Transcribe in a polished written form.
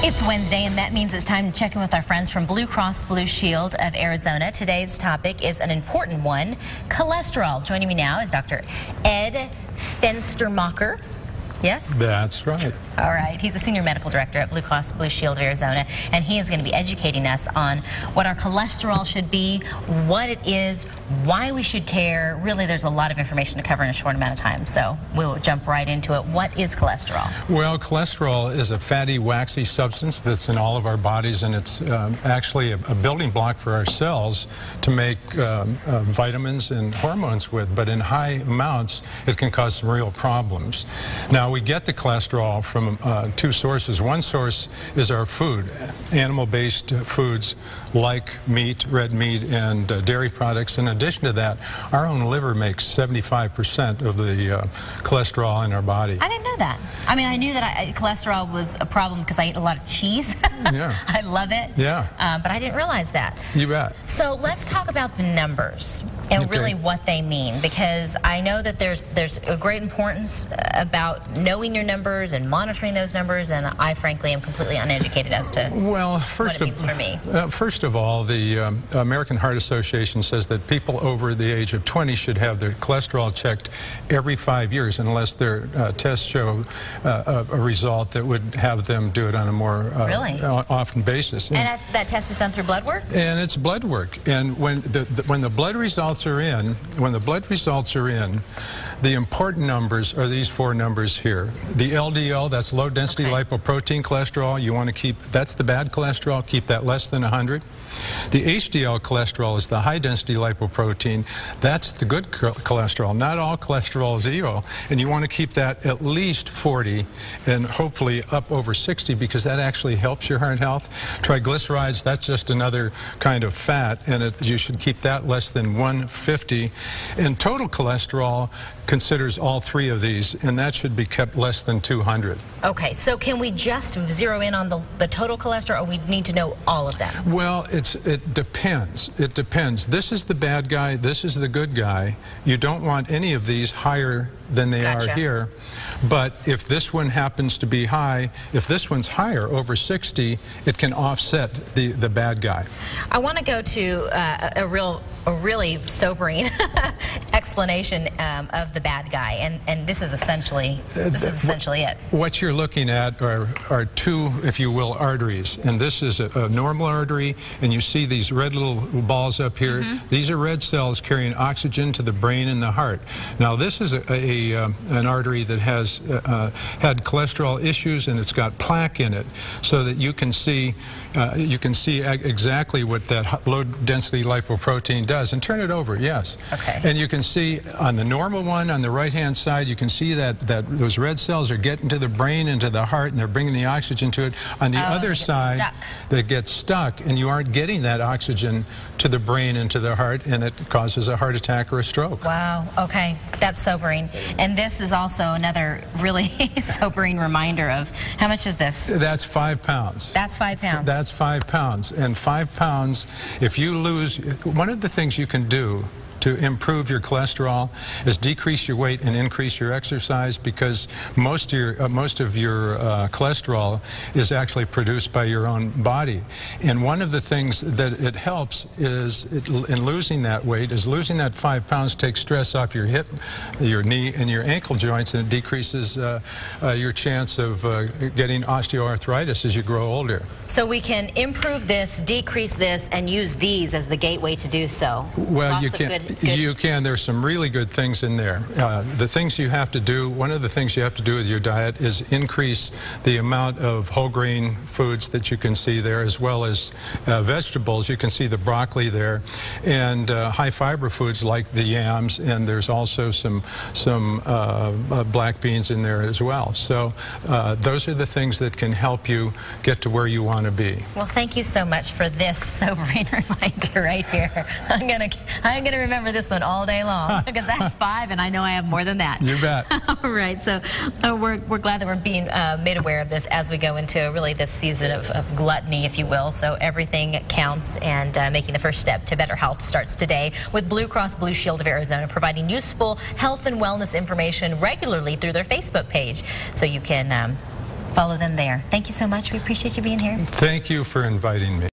It's Wednesday, and that means it's time to check in with our friends from Blue Cross Blue Shield of Arizona. Today's topic is an important one, cholesterol. Joining me now is Dr. Ed Fenstermacher. Yes? That's right. All right. He's the Senior Medical Director at Blue Cross Blue Shield of Arizona, and he is going to be educating us on what our cholesterol should be, what it is, why we should care. Really, there's a lot of information to cover in a short amount of time, so we'll jump right into it. What is cholesterol? Well, cholesterol is a fatty, waxy substance that's in all of our bodies, and it's actually a building block for our cells to make vitamins and hormones with, but in high amounts, it can cause some real problems. Now, we get the cholesterol from two sources. One source is our food, animal-based foods like meat, red meat, and dairy products. In addition to that, our own liver makes 75% of the cholesterol in our body. I didn't know that. I mean, I knew that cholesterol was a problem because I eat a lot of cheese. Yeah. I love it. Yeah. But I didn't realize that. You bet. So let's talk about the numbers and really what they mean, because I know that there's a great importance about knowing your numbers and monitoring those numbers, and I frankly am completely uneducated as to what it means for me. First of all, the American Heart Association says that people over the age of 20 should have their cholesterol checked every 5 years unless their tests show a result that would have them do it on a more often basis. And that test is done through blood work? And it's blood work. And when the blood results are in, the important numbers are these four numbers here. The LDL, that's low density lipoprotein cholesterol. You want to keep, that's the bad cholesterol, keep that less than 100. The HDL cholesterol is the high density lipoprotein. That's the good cholesterol. Not all cholesterol is evil, and you want to keep that at least 40 and hopefully up over 60, because that actually helps your heart health. Triglycerides, that's just another kind of fat, and you should keep that less than 150. And total cholesterol considers all three of these, and that should be kept less than 200. Okay, so can we just zero in on the total cholesterol, or we need to know all of them? Well, it depends. It depends. This is the bad guy, this is the good guy. You don't want any of these higher than they are here. But if this one happens to be high, if this one's higher, over 60, it can offset the bad guy. I want to go to a really sobering explanation of the bad guy, and this is essentially it. What you're looking at are two, if you will, arteries, and this is a normal artery, and you see these red little balls up here. These are red cells carrying oxygen to the brain and the heart. Now, this is an artery that has had cholesterol issues, and it's got plaque in it, so that you can see exactly what that low density lipoprotein does. And turn it over, yes. Okay. And you can see on the normal one, on the right-hand side, you can see that those red cells are getting to the brain and to the heart, and they're bringing the oxygen to it. On the other side, they get stuck, and you aren't getting that oxygen to the brain and to the heart, and it causes a heart attack or a stroke. Wow. Okay. That's sobering. And this is also another really sobering reminder of, how much is this? That's 5 pounds. That's 5 pounds. That's 5 pounds. And 5 pounds, if you lose, one of the things you can do to improve your cholesterol is decrease your weight and increase your exercise, because most of your cholesterol is actually produced by your own body. And one of the things that it helps is in losing that weight is losing that 5 pounds takes stress off your hip, your knee, and your ankle joints, and it decreases your chance of getting osteoarthritis as you grow older. So we can improve this, decrease this, and use these as the gateway to do so. Well, you can. You can. There's some really good things in there. The things you have to do, one of the things you have to do with your diet is increase the amount of whole grain foods that you can see there, as well as vegetables. You can see the broccoli there, and high fiber foods like the yams, and there's also some black beans in there as well. So those are the things that can help you get to where you want to be. Well, thank you so much for this sobering reminder right here. I'm gonna remember this one all day long, because that's 5, and I know I have more than that. You bet. All right, so we're glad that we're being made aware of this as we go into really this season of gluttony, if you will. So everything counts, and making the first step to better health starts today with Blue Cross Blue Shield of Arizona, providing useful health and wellness information regularly through their Facebook page. So you can follow them there. Thank you so much. We appreciate you being here. Thank you for inviting me.